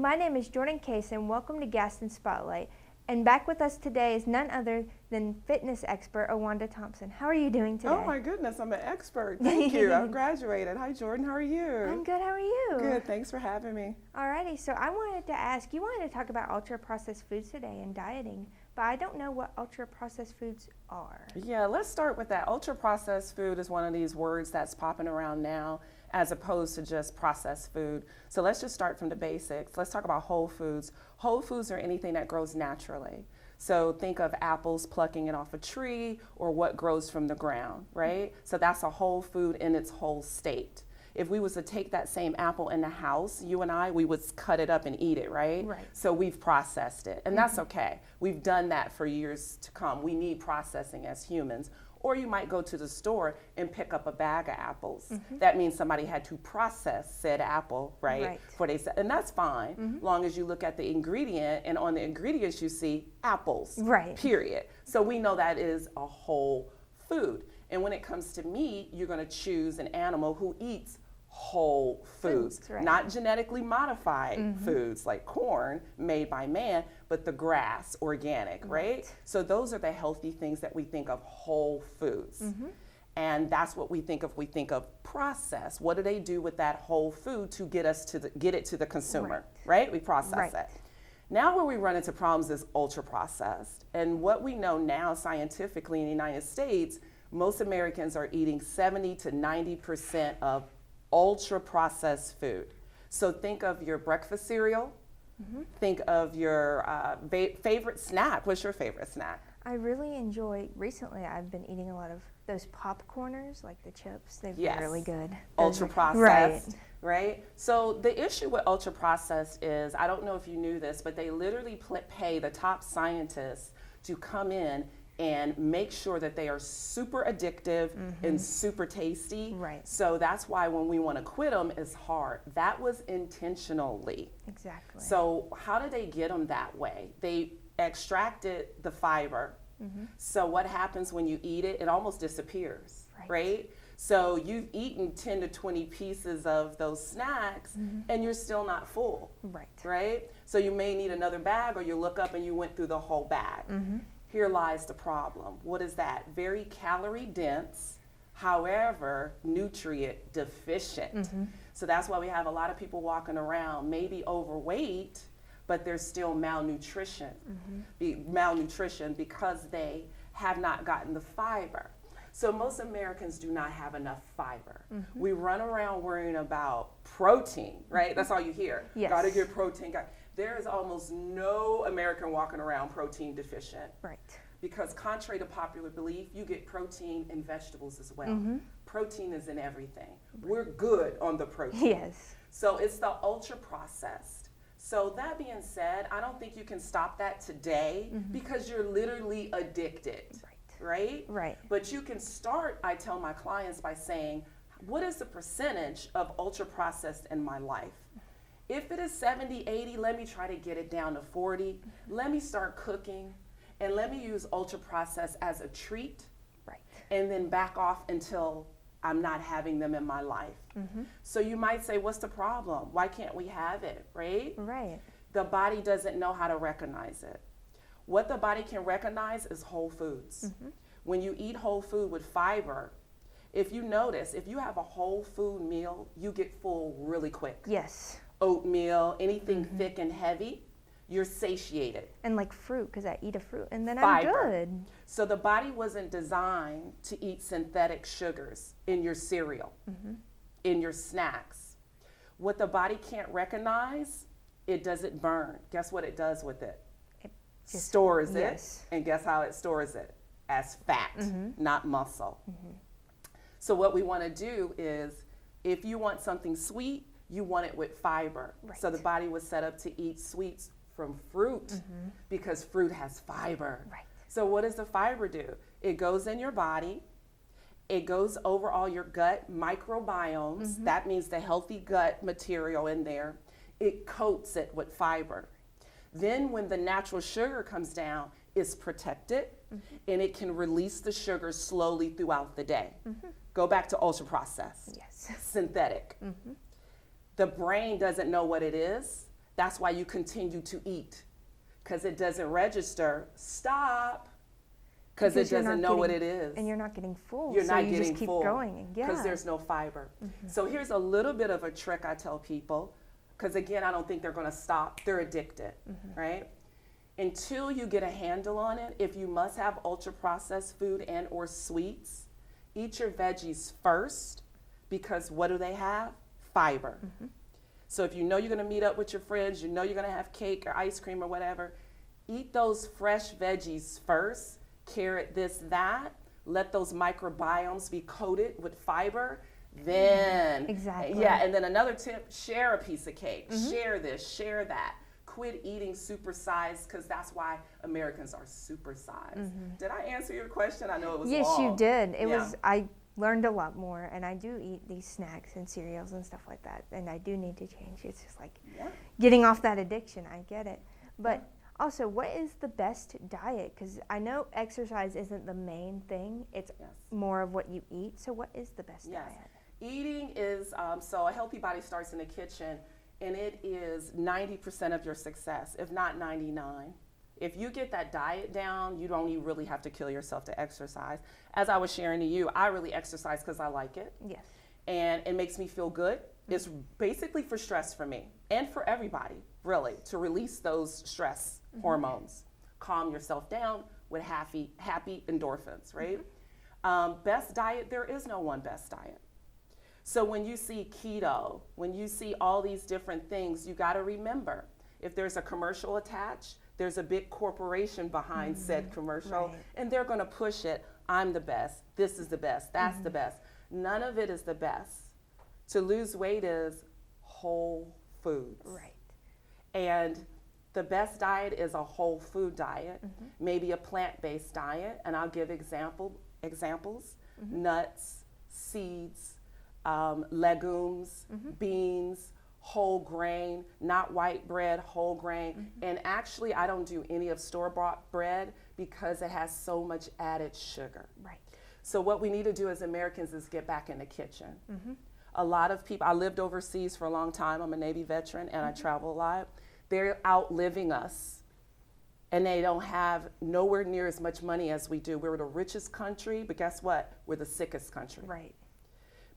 my name is Jordan Case and welcome to Gaston Spotlight. And back with us today is none other than fitness expert Ewanda Thompson. How are you doing today? Oh my goodness, I'm an expert. Thank you. I've graduated. Hi Jordan, how are you? I'm good, how are you? Good, thanks for having me. Alrighty, so I wanted to ask, you wanted to talk about ultra-processed foods today and dieting, but I don't know what ultra-processed foods are. Yeah, let's start with that. Ultra-processed food is one of these words that's popping around now as opposed to just processed food. So let's just start from the basics. Let's talk about whole foods. Whole foods are anything that grows naturally. So think of apples plucking it off a tree or what grows from the ground, right? So that's a whole food in its whole state. If we was to take that same apple in the house, you and I, we would cut it up and eat it, right? Right. So we've processed it, and that's okay. We've done that for years to come. We need processing as humans. Or you might go to the store and pick up a bag of apples. That means somebody had to process said apple, right? And that's fine, long as you look at the ingredient, and on the ingredients you see apples, Right. period. So we know that is a whole food. And when it comes to meat, you're gonna choose an animal who eats whole foods, right. not genetically modified foods like corn made by man, but the grass, organic, right? So those are the healthy things that we think of whole foods. And that's what we think of process. What do they do with that whole food to get us to get it to the consumer, right? We process it. Now where we run into problems is ultra processed. And what we know now scientifically in the United States, most Americans are eating 70 to 90% of ultra processed food. So think of your breakfast cereal, think of your favorite snack. What's your favorite snack? I really enjoy, recently I've been eating a lot of those popcorners, like the chips. They've been really good. Ultra processed, right? So the issue with ultra processed is, I don't know if you knew this, but they literally pay the top scientists to come in and make sure that they are super addictive and super tasty. Right. So that's why when we want to quit them, it's hard. That was intentionally. Exactly. So how did they get them that way? They extracted the fiber. So what happens when you eat it? It almost disappears, right? So you've eaten 10 to 20 pieces of those snacks and you're still not full, right? So you may need another bag, or you look up and you went through the whole bag. Here lies the problem. What is that? Very calorie dense, however, nutrient deficient. So that's why we have a lot of people walking around, maybe overweight, but there's still malnutrition. Malnutrition because they have not gotten the fiber. So most Americans do not have enough fiber. We run around worrying about protein, right? That's all you hear. Yes. Gotta get protein. There is almost no American walking around protein deficient. Right. Because contrary to popular belief, you get protein in vegetables as well. Protein is in everything. We're good on the protein. Yes. So it's the ultra processed. So that being said, I don't think you can stop that today because you're literally addicted. Right? Right. But you can start, I tell my clients, by saying, what is the percentage of ultra processed in my life? If it is 70, 80, let me try to get it down to 40. Let me start cooking, and let me use ultra processed as a treat, and then back off until I'm not having them in my life. So you might say, what's the problem? Why can't we have it, right? Right. The body doesn't know how to recognize it. What the body can recognize is whole foods. When you eat whole food with fiber, if you notice, if you have a whole food meal, you get full really quick. Yes. Oatmeal, anything thick and heavy, you're satiated. And like fruit, because I eat a fruit and then Fiber. I'm good. So the body wasn't designed to eat synthetic sugars in your cereal, in your snacks. What the body can't recognize, it doesn't burn. Guess what it does with it? Stores it, and guess how it stores it? As fat, not muscle. So what we want to do is, if you want something sweet, you want it with fiber. So the body was set up to eat sweets from fruit because fruit has fiber. So what does the fiber do? It goes in your body, it goes over all your gut microbiomes, that means the healthy gut material in there, it coats it with fiber. Then when the natural sugar comes down, it's protected and it can release the sugar slowly throughout the day. Go back to ultra processed, synthetic. The brain doesn't know what it is. That's why you continue to eat, because it doesn't register. Stop. Because it doesn't know what it is. And you're not getting full. You're so not you getting just keep full going. because there's no fiber. So here's a little bit of a trick I tell people, because again, I don't think they're going to stop. They're addicted, right? Until you get a handle on it, if you must have ultra processed food and or sweets, eat your veggies first, because what do they have? Fiber. So if you know you're going to meet up with your friends, you know you're going to have cake or ice cream or whatever, eat those fresh veggies first. Carrot, this, that. Let those microbiomes be coated with fiber. Then, exactly. Yeah, and then another tip, share a piece of cake. Share this, share that. Quit eating supersized, because that's why Americans are supersized. Did I answer your question? I know it was long. Yes, you did. I learned a lot more, and I do eat these snacks and cereals and stuff like that, and I do need to change. It's just like getting off that addiction. I get it. But also, what is the best diet? Because I know exercise isn't the main thing. It's more of what you eat. So what is the best diet? Eating is, so a healthy body starts in the kitchen, and it is 90% of your success, if not 99. If you get that diet down, you don't even really have to kill yourself to exercise. As I was sharing to you, I really exercise because I like it. Yes. And it makes me feel good. It's basically for stress for me and for everybody, really, to release those stress hormones. Calm yourself down with happy endorphins, right? Best diet, there is no one best diet. So when you see keto, when you see all these different things, you got to remember, if there's a commercial attached, there's a big corporation behind said commercial, and they're going to push it. I'm the best. This is the best. That's the best. None of it is the best. To lose weight is whole foods. Right. And the best diet is a whole food diet, maybe a plant-based diet, and I'll give examples. Nuts, seeds, legumes, beans, whole grain, not white bread, whole grain. And actually, I don't do any of store-bought bread because it has so much added sugar. Right. So what we need to do as Americans is get back in the kitchen. A lot of people, I lived overseas for a long time. I'm a Navy veteran and I travel a lot. They're outliving us. And they don't have nowhere near as much money as we do. We're the richest country, but guess what? We're the sickest country. Right.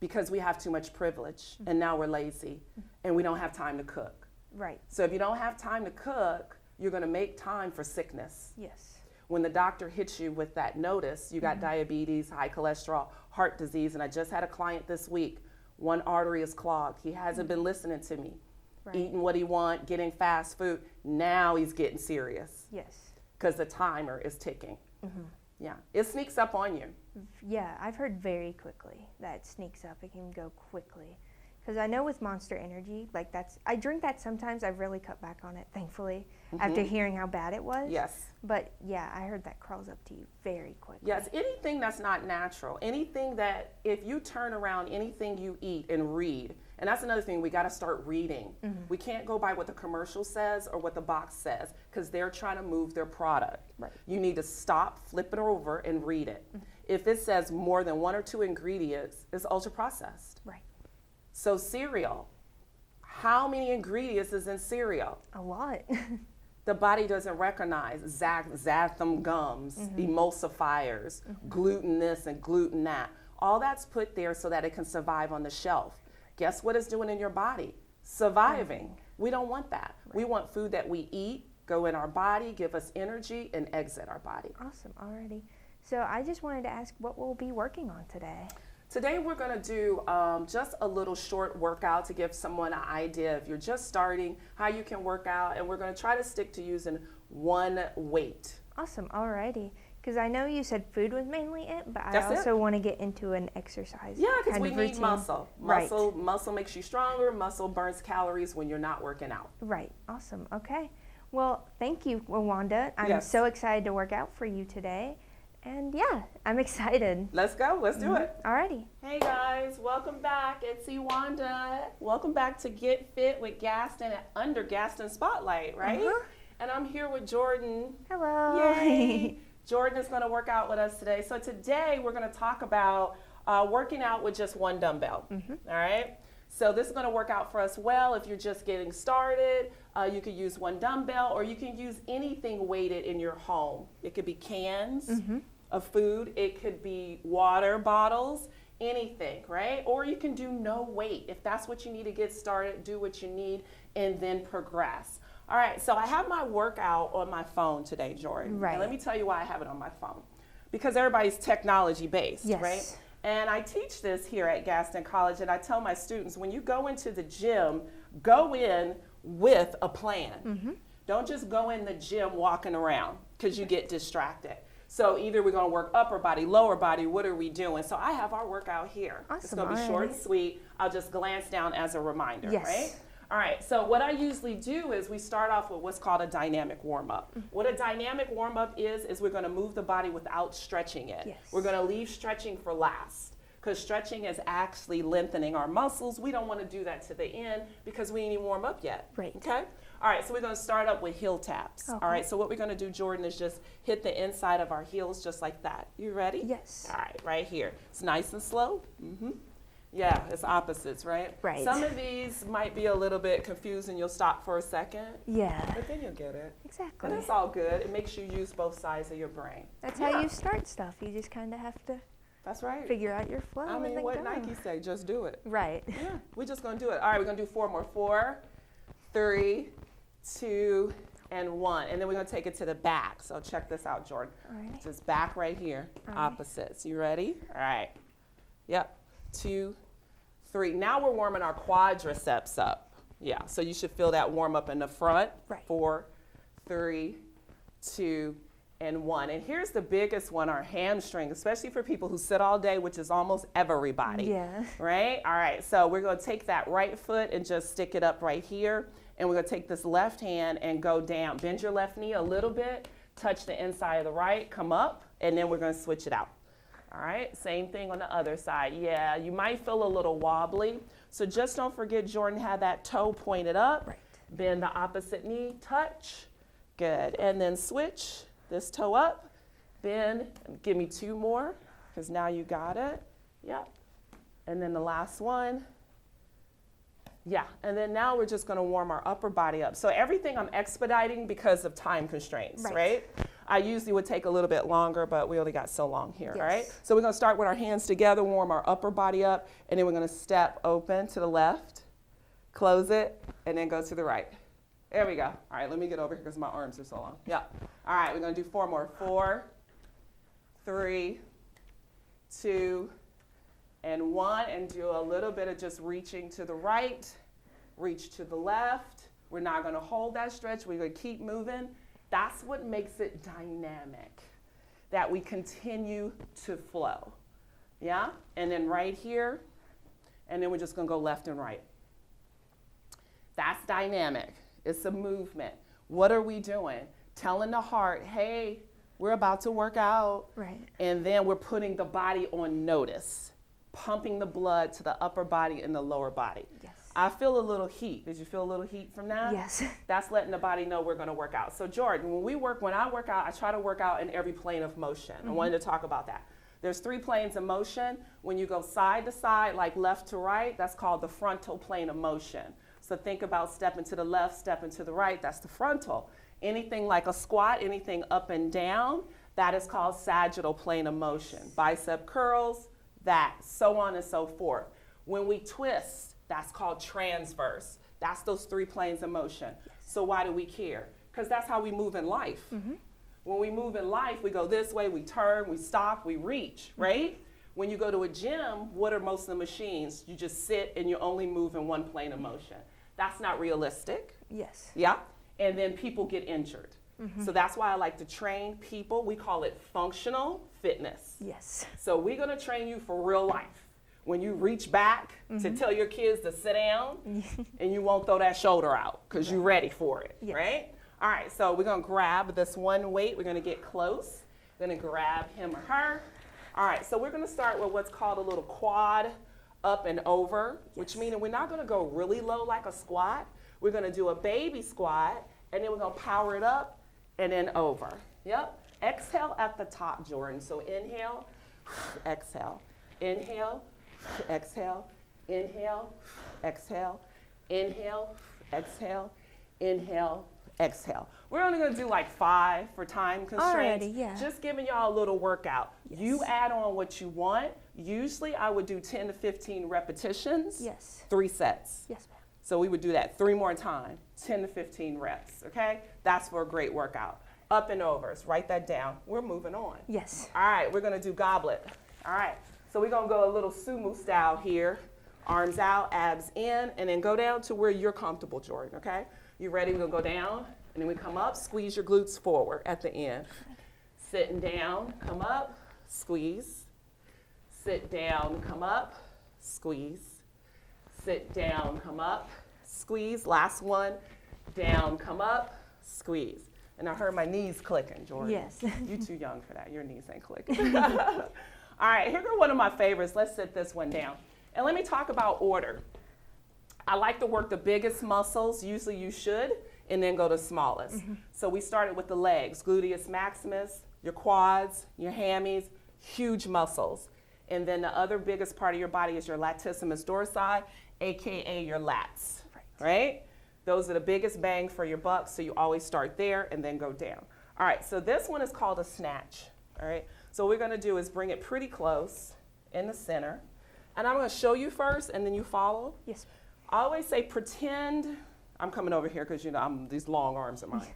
Because we have too much privilege, and now we're lazy, and we don't have time to cook. Right. So if you don't have time to cook, you're going to make time for sickness. Yes. When the doctor hits you with that notice, you got diabetes, high cholesterol, heart disease, and I just had a client this week, one artery is clogged. He hasn't been listening to me. Right. Eating what he wants, getting fast food. Now he's getting serious. Yes. Because the timer is ticking. Yeah, it sneaks up on you. Yeah, I've heard very quickly that it sneaks up. It can go quickly. Because I know with Monster Energy, like I drink that sometimes. I've really cut back on it, thankfully, after hearing how bad it was. Yes. But yeah, I heard that crawls up to you very quickly. Yes, anything that's not natural, anything that if you turn around anything you eat and read, and that's another thing, we got to start reading. We can't go by what the commercial says or what the box says because they're trying to move their product. Right. You need to stop, flip it over, and read it. If it says more than 1 or 2 ingredients, it's ultra processed. Right. So cereal, how many ingredients is in cereal? A lot. The body doesn't recognize xanthan gums, emulsifiers, gluten this and gluten that. All that's put there so that it can survive on the shelf. Guess what it's doing in your body? Surviving. We don't want that. Right. We want food that we eat, go in our body, give us energy, and exit our body. Awesome, already. So I just wanted to ask what we'll be working on today. Today we're going to do just a little short workout to give someone an idea if you're just starting, how you can work out, and we're going to try to stick to using one weight. Awesome, alrighty. Because I know you said food was mainly it, but I also want to get into an exercise. Yeah, because we need muscle. Muscle. Right. Muscle makes you stronger. Muscle burns calories when you're not working out. Right. Awesome. Okay. Well, thank you, Ewanda. I'm so excited to work out for you today. And yeah, I'm excited. Let's go. Let's do it. Alrighty. Hey guys, welcome back. It's Ewanda. Welcome back to Get Fit with Gaston under Gaston Spotlight, right? And I'm here with Jordan. Hello. Yay. Jordan is going to work out with us today. So today we're going to talk about working out with just one dumbbell. All right. So this is going to work out for us well if you're just getting started. You could use one dumbbell, or you can use anything weighted in your home. It could be cans of food. It could be water bottles, anything, right? Or you can do no weight. If that's what you need to get started, do what you need and then progress. All right, so I have my workout on my phone today, Jordan. Right. And let me tell you why I have it on my phone. Because everybody's technology based, Yes. right? And I teach this here at Gaston College, and I tell my students, when you go into the gym, go in with a plan. Don't just go in the gym walking around because you get distracted. So either we're going to work upper body, lower body, what are we doing? So I have our workout here. Awesome. It's going to be short and sweet. I'll just glance down as a reminder, Yes. right? All right, so what I usually do is we start off with what's called a dynamic warm-up. What a dynamic warm-up is we're going to move the body without stretching it. Yes. We're going to leave stretching for last, because stretching is actually lengthening our muscles. We don't want to do that to the end because we ain't even warm up yet. Right. Okay? All right, so we're going to start up with heel taps. Okay. All right, so what we're going to do, Jordan, is just hit the inside of our heels just like that. You ready? Yes. All right here. It's nice and slow. Yeah, it's opposites, right? Right. Some of these might be a little bit confusing. You'll stop for a second, Yeah. but then you'll get it. Exactly. And it's all good. It makes you use both sides of your brain. That's Yeah. how you start stuff. You just kind of have to That's right. figure out your flow. I and mean, then what go. Nike say, just do it. Right. Yeah, we're just gonna do it. All right, we're gonna do 4 more. 4, 3, 2, and 1. And then we're gonna take it to the back. So check this out, Jordan. All right. Just back right here, All right. opposites. You ready? All right. Yep. 2, 3. Now we're warming our quadriceps up. Yeah, so you should feel that warm up in the front. Right. 4, 3, 2, and 1. And here's the biggest one, our hamstring, especially for people who sit all day, which is almost everybody. Yeah. Right? All right, so we're going to take that right foot and just stick it up right here. And we're going to take this left hand and go down. Bend your left knee a little bit, touch the inside of the right, come up, and then we're going to switch it out. All right, same thing on the other side. Yeah, you might feel a little wobbly. So just don't forget, Jordan, have that toe pointed up. Right. Bend the opposite knee, touch. Good. And then switch this toe up, bend, give me 2 more, because now you got it. Yep. And then the last one. Yeah, and then now we're just going to warm our upper body up. So everything I'm expediting because of time constraints, right? I usually would take a little bit longer, but we only got so long here, Yes. all right? So we're going to start with our hands together, warm our upper body up, and then we're going to step open to the left, close it, and then go to the right. There we go. All right, let me get over here because my arms are so long. Yeah. All right, we're going to do 4 more. 4, 3, 2, and 1, and do a little bit of just reaching to the right, reach to the left. We're not going to hold that stretch. We're going to keep moving. That's what makes it dynamic, that we continue to flow. Yeah? And then right here, and then we're just going to go left and right. That's dynamic. It's a movement. What are we doing? Telling the heart, hey, we're about to work out. Right. And then we're putting the body on notice, pumping the blood to the upper body and the lower body. Yes. I feel a little heat. Did you feel a little heat from that? Yes. That's letting the body know we're going to work out. So Jordan, when I work out, I try to work out in every plane of motion. I wanted to talk about that. There's 3 planes of motion. When you go side to side, like left to right, that's called the frontal plane of motion. So think about stepping to the left, stepping to the right, that's the frontal. Anything like a squat, anything up and down, that is called sagittal plane of motion. Bicep curls, that, so on and so forth. When we twist, that's called transverse. That's those 3 planes of motion. So why do we care? Because that's how we move in life. When we move in life, we go this way, we turn, we stop, we reach, right? When you go to a gym, what are most of the machines? You just sit and you only move in one plane of motion. That's not realistic. Yes. Yeah. And then people get injured. So that's why I like to train people. We call it functional fitness. Yes. So we're going to train you for real life. When you reach back to tell your kids to sit down and you won't throw that shoulder out because you're ready for it, Yes. right? All right, so we're going to grab this one weight. We're going to get close. We're going to grab him or her. All right, so we're going to start with what's called a little quad up and over, which means we're not going to go really low like a squat. We're going to do a baby squat, and then we're going to power it up and then over. Yep. Exhale at the top, Jordan. So inhale, exhale. Inhale, exhale, Inhale, exhale, inhale, exhale, inhale, exhale. We're only going to do like 5 for time constraints. Alrighty, yeah. Just giving y'all a little workout. Yes. You add on what you want. Usually I would do 10 to 15 repetitions, Yes. 3 sets. Yes, ma'am. So we would do that 3 more times, 10 to 15 reps, okay? That's for a great workout. Up and overs, write that down. We're moving on. Yes. All right, we're gonna do goblet. All right, so we're gonna go a little sumo style here. Arms out, abs in, and then go down to where you're comfortable, Jordan, okay? You ready? We're gonna go down, and then we come up, squeeze your glutes forward at the end. Sitting down, come up, squeeze. Sit down, come up, squeeze. Sit down, come up, squeeze. Last one, down, come up, squeeze. And I heard my knees clicking, Jordan. Yes. You're too young for that. Your knees ain't clicking. All right, here are one of my favorites. Let's sit this one down. And let me talk about order. I like to work the biggest muscles, usually you should, and then go to smallest. So we started with the legs, gluteus maximus, your quads, your hammies, huge muscles. And then the other biggest part of your body is your latissimus dorsi, AKA your lats, right? Those are the biggest bang for your buck, so you always start there and then go down. All right, so this one is called a snatch, all right? So what we're gonna do is bring it pretty close in the center. And I'm gonna show you first and then you follow. Yes. I always say pretend, I'm coming over here because you know these long arms are mine.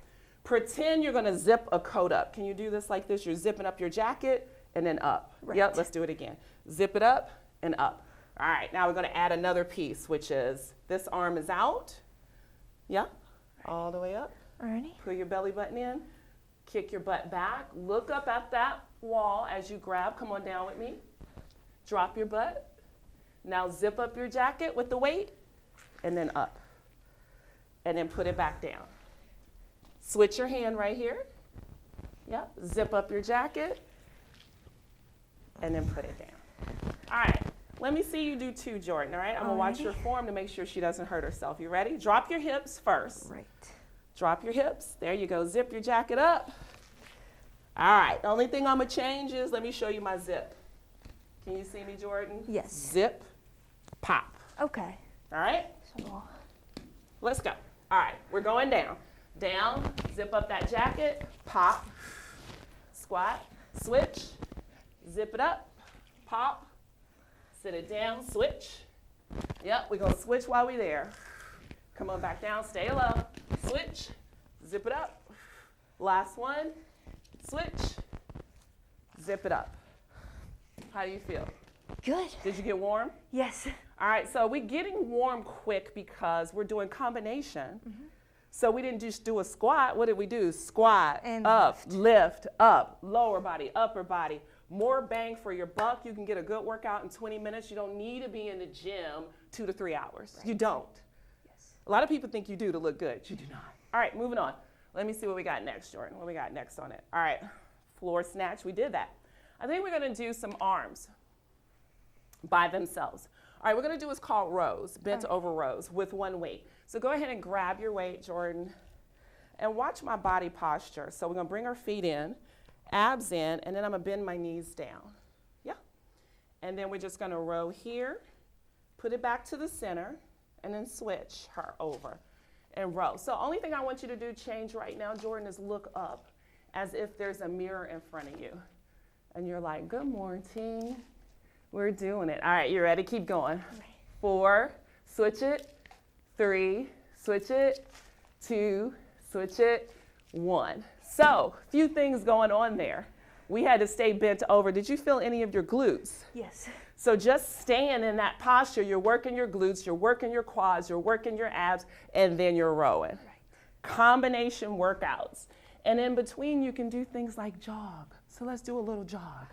Pretend you're gonna zip a coat up. Can you do this like this? You're zipping up your jacket and then up. Right. Yep, let's do it again. Zip it up and up. All right, now we're gonna add another piece, which is this arm is out. Yeah, all the way up. Alrighty. Pull your belly button in, kick your butt back, look up at that wall as you grab, come on down with me. Drop your butt. Now zip up your jacket with the weight and then up. And then put it back down. Switch your hand right here. Yep, zip up your jacket and then put it down. All right, let me see you do 2, Jordan, all right? I'm gonna watch your form to make sure she doesn't hurt herself. You ready? Drop your hips first. Right. Drop your hips. There you go. Zip your jacket up. All right. The only thing I'm going to change is let me show you my zip. Can you see me, Jordan? Yes. Zip, pop. Okay. All right? So, Let's go. All right. We're going down. Down. Zip up that jacket. Pop. Squat. Switch. Zip it up. Pop. Sit it down. Switch. Yep. We're going to switch while we're there. Come on back down, stay low. Switch, zip it up. Last one, switch, zip it up. How do you feel? good. Did you get warm? Yes. All right, so we're getting warm quick because we're doing combination. So we didn't just do a squat. What did we do? Squat, And up, lift, up, lower body, upper body. More bang for your buck. You can get a good workout in 20 minutes. You don't need to be in the gym 2 to 3 hours. Right. You don't. Yes. A lot of people think you do to look good. You do not. All right, moving on. Let me see what we got next, Jordan. What we got next on it? All right, floor snatch. We did that. I think we're going to do some arms by themselves. All right, we're going to do what's called rows, bent over rows with one weight. So go ahead and grab your weight, Jordan, and watch my body posture. So we're going to bring our feet in, abs in, and then I'm going to bend my knees down. Yeah. And then we're just going to row here, put it back to the center, and then switch her over and row. So only thing I want you to do, change right now, Jordan, is look up as if there's a mirror in front of you. And you're like, good morning. We're doing it. All right, you ready? Keep going. 4, switch it. 3, switch it. 2, switch it. 1. So, few things going on there. We had to stay bent over. Did you feel any of your glutes? Yes. So just staying in that posture, you're working your glutes, you're working your quads, you're working your abs, and then you're rowing. Right. Combination workouts. And in between, you can do things like jog. So let's do a little jog.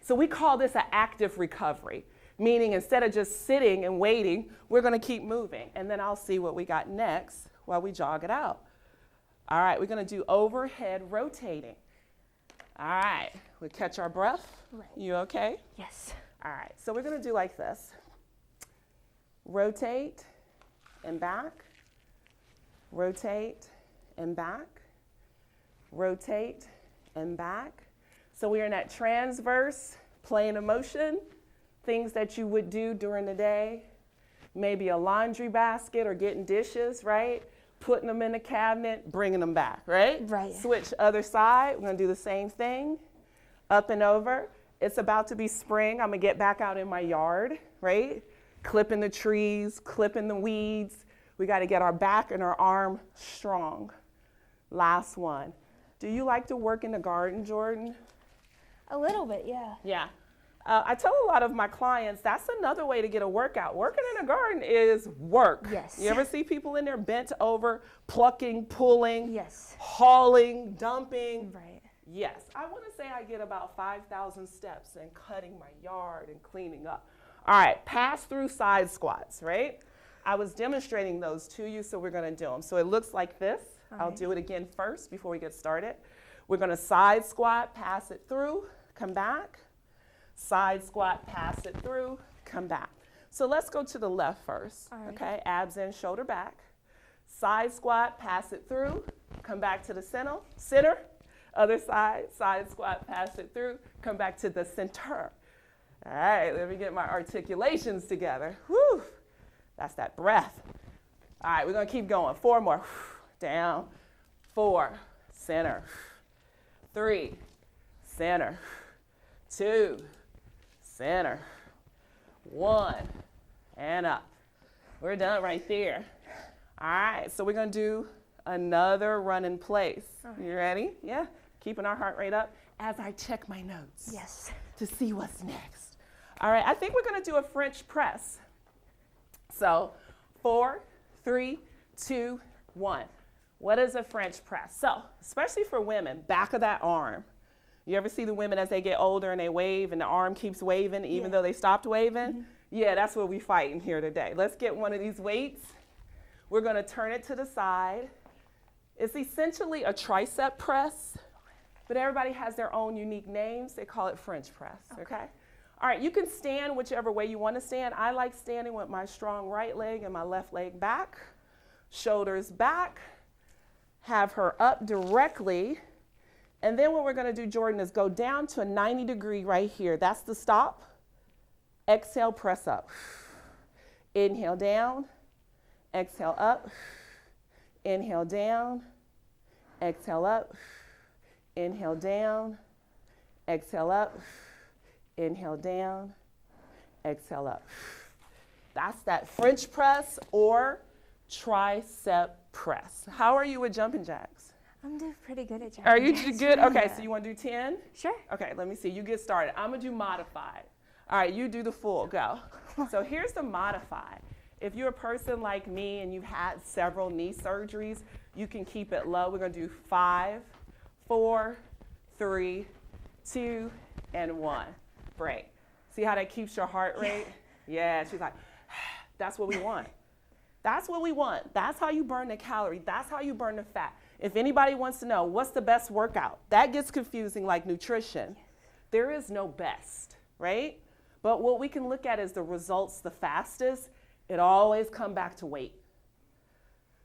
So we call this an active recovery, meaning instead of just sitting and waiting, we're going to keep moving. And then I'll see what we got next while we jog it out. All right, we're going to do overhead rotating. All right, we catch our breath. Right. You okay? Yes. All right, so we're going to do like this. Rotate and back. Rotate and back. Rotate and back. So we are in that transverse plane of motion, things that you would do during the day. maybe a laundry basket or getting dishes, right? Putting them in the cabinet, bringing them back, right? Right. Switch other side. We're gonna do the same thing. Up and over. It's about to be spring. I'm gonna get back out in my yard, right? Clipping the trees, clipping the weeds. We gotta get our back and our arm strong. Last one. Do you like to work in the garden, Jordan? A little bit, yeah. Yeah. I tell a lot of my clients that's another way to get a workout. Working in a garden is work. Yes. You ever see people in there bent over, plucking, pulling, Yes. hauling, dumping? Right. Yes. I want to say I get about 5,000 steps in cutting my yard and cleaning up. All right, pass through side squats, right? I was demonstrating those to you, so we're going to do them. So it looks like this. I'll do it again first before we get started. We're going to side squat, pass it through, come back. Side squat, pass it through, come back. So let's go to the left first, okay? Abs in, shoulder back. Side squat, pass it through, come back to the center. Other side, side squat, pass it through, come back to the center. All right, let me get my articulations together. Whew, that's that breath. All right, we're gonna keep going. 4 more. Down, 4, center. 3, center. 2, center. 1, and up. We're done right there. All right, so we're gonna do another run in place. You ready? Yeah, keeping our heart rate up as I check my notes. Yes. To see what's next. All right, I think we're gonna do a French press. So 4, 3, 2, 1. What is a French press? So, especially for women, back of that arm. You ever see the women as they get older and they wave and the arm keeps waving even though they stopped waving? Yeah, that's what we fighting here today. Let's get one of these weights. We're gonna turn it to the side. It's essentially a tricep press, but everybody has their own unique names. They call it French press, okay? All right, you can stand whichever way you want to stand. I like standing with my strong right leg and my left leg back, shoulders back, have her up directly. And then what we're gonna do, Jordan, is go down to a 90-degree right here. That's the stop. Exhale, press up. Inhale down, exhale up, inhale down, exhale up, inhale down, exhale up, inhale down, exhale up. That's that French press or tricep press. How are you with jumping jacks? I'm doing pretty good at jumping. Are you jacks. good? Okay, Yeah. so you want to do 10? Sure. Okay, let me see. You get started. I'm going to do modified. All right, you do the full. Go. So here's the modified. If you're a person like me and you've had several knee surgeries, you can keep it low. We're going to do 5, 4, 3, 2, and 1. Break. See how that keeps your heart rate? Yeah, she's like, that's what we want. That's what we want. That's how you burn the calorie. That's how you burn the fat. If anybody wants to know what's the best workout, that gets confusing like nutrition. There is no best, right? But what we can look at is the results the fastest. It always come back to weight.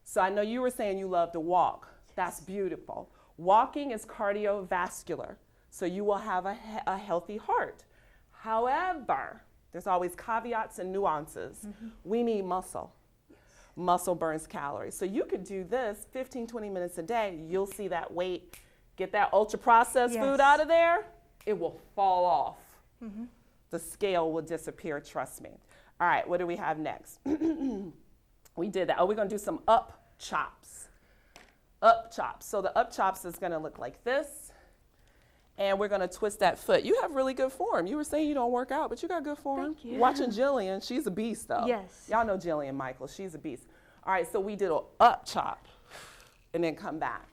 So I know you were saying you love to walk. That's beautiful. Walking is cardiovascular, so you will have a healthy heart. However, there's always caveats and nuances. We need muscle. Muscle burns calories. So you could do this 15, 20 minutes a day. You'll see that weight, get that ultra processed food out of there, it will fall off. The scale will disappear, trust me. All right, what do we have next? We did that. Oh, we're gonna do some up chops. Up chops. So the up chops is gonna look like this. And we're gonna twist that foot. You have really good form. You were saying you don't work out, but you got good form. Thank you. Watching Jillian, she's a beast though. Yes. Y'all know Jillian Michael, she's a beast. All right, so we did an up chop and then come back.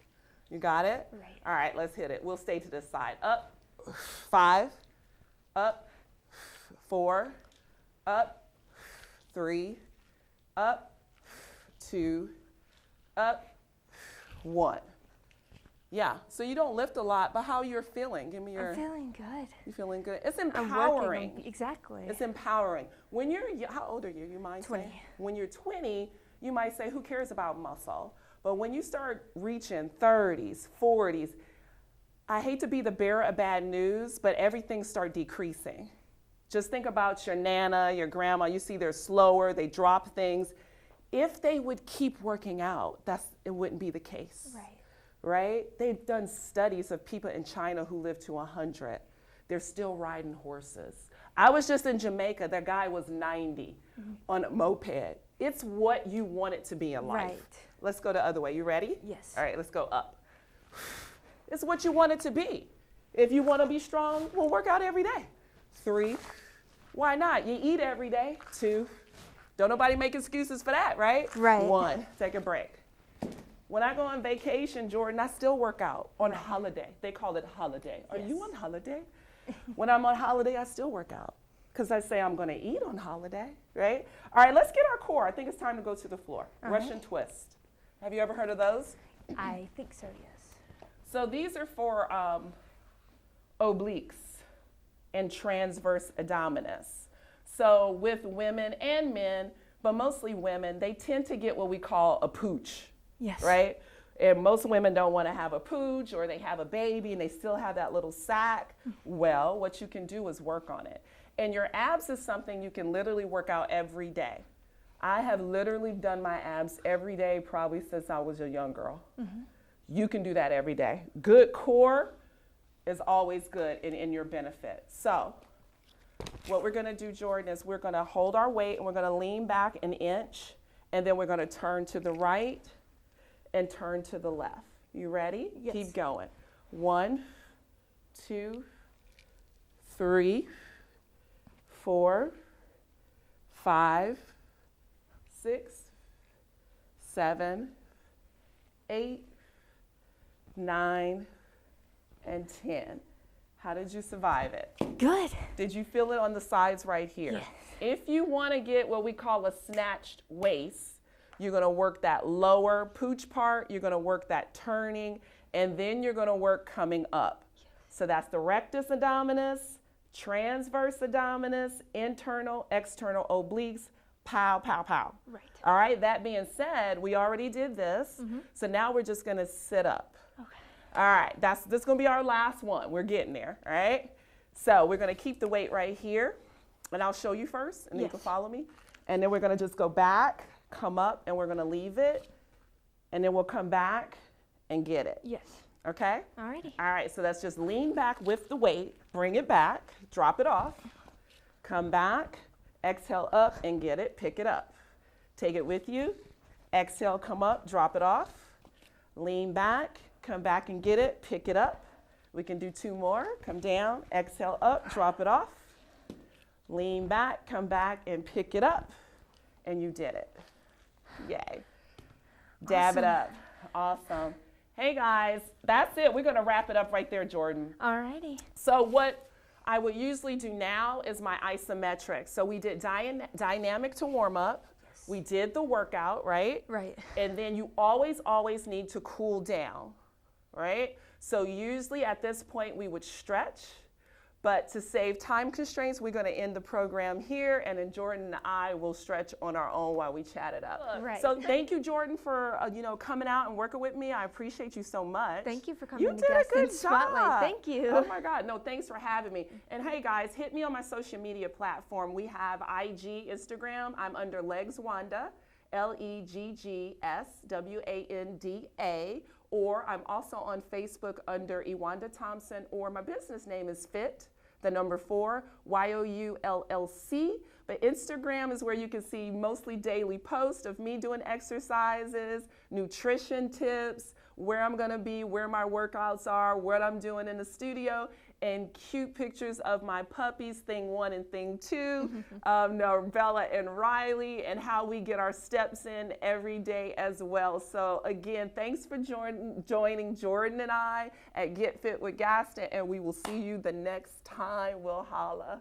You got it? Right. All right, let's hit it. We'll stay to this side. Up, 5, up, 4, up, 3, up, 2, up, 1. Yeah, so you don't lift a lot, but how you're feeling? Give me your. I'm feeling good. You feeling good? It's I'm empowering. working. Exactly. It's empowering. When you're, how old are you? You might 20. say. When you're 20, you might say, who cares about muscle? But when you start reaching 30s, 40s, I hate to be the bearer of bad news, but everything start decreasing. Just think about your nana, your grandma. You see they're slower, they drop things. If they would keep working out, it wouldn't be the case. Right. Right? They've done studies of people in China who live to 100. They're still riding horses. I was just in Jamaica. That guy was 90 on a moped. It's what you want it to be in life. Right. Let's go the other way. You ready? Yes. All right, let's go up. It's what you want it to be. If you want to be strong, well, work out every day. 3. Why not? You eat every day. 2. Don't nobody make excuses for that, right? Right. 1. Take a break. When I go on vacation, Jordan, I still work out on holiday. They call it holiday. Are you on holiday? When I'm on holiday, I still work out because I say I'm going to eat on holiday, right? All right, let's get our core. I think it's time to go to the floor. Russian twist. Have you ever heard of those? I think so, yes. So these are for obliques and transverse abdominis. So with women and men, but mostly women, they tend to get what we call a pooch. Yes. Right? And most women don't want to have a pooch, or they have a baby and they still have that little sack. Well, what you can do is work on it. And your abs is something you can literally work out every day. I have literally done my abs every day probably since I was a young girl. You can do that every day. Good core is always good and in your benefit. So what we're going to do, Jordan, is we're going to hold our weight and we're going to lean back an inch, and then we're going to turn to the right and turn to the left. You ready? Yes. Keep going. 1, 2, 3, 4, 5, 6, 7, 8, 9, and 10. How did you survive it? Good. Did you feel it on the sides right here? Yes. If you want to get what we call a snatched waist, you're going to work that lower pooch part, you're going to work that turning, and then you're going to work coming up. So that's the rectus abdominis, transverse abdominis, internal, external obliques, pow, pow, pow. Right. All right, that being said, we already did this, so now we're just going to sit up. Okay. All right, this is going to be our last one. We're getting there, all right? So we're going to keep the weight right here, and I'll show you first, and then you can follow me. And then we're going to just go back, come up, and we're going to leave it, and then we'll come back and get it. Yes. Okay? Alrighty. All right, so let's just lean back with the weight, bring it back, drop it off, come back, exhale up and get it, pick it up. Take it with you, exhale, come up, drop it off, lean back, come back and get it, pick it up. We can do 2 more, come down, exhale up, drop it off, lean back, come back and pick it up, and you did it. Yay. Dab it up. Awesome. Hey guys, that's it. We're going to wrap it up right there, Jordan. Alrighty. So what I would usually do now is my isometric. So we did dynamic to warm up. Yes. We did the workout, right? Right. And then you always need to cool down, right? So usually at this point we would stretch. But to save time constraints, we're going to end the program here, and then Jordan and I will stretch on our own while we chat it up. Right. So thank you, Jordan, for coming out and working with me. I appreciate you so much. Thank you for coming You to did a Gaston good Spotlight. job. Thank you. Oh my God, no, thanks for having me. And hey guys, hit me on my social media platform. We have IG, Instagram. I'm under Legs Wanda, LEGGSWANDA. Or I'm also on Facebook under Ewanda Thompson, or my business name is Fit, the number 4, YOULLC. But Instagram is where you can see mostly daily posts of me doing exercises, nutrition tips, where I'm gonna be, where my workouts are, what I'm doing in the studio, and cute pictures of my puppies, thing 1 and thing 2, Bella and Riley, and how we get our steps in every day as well. So again, thanks for joining Jordan and I at Get Fit with Gaston, and we will see you the next time. We'll holla.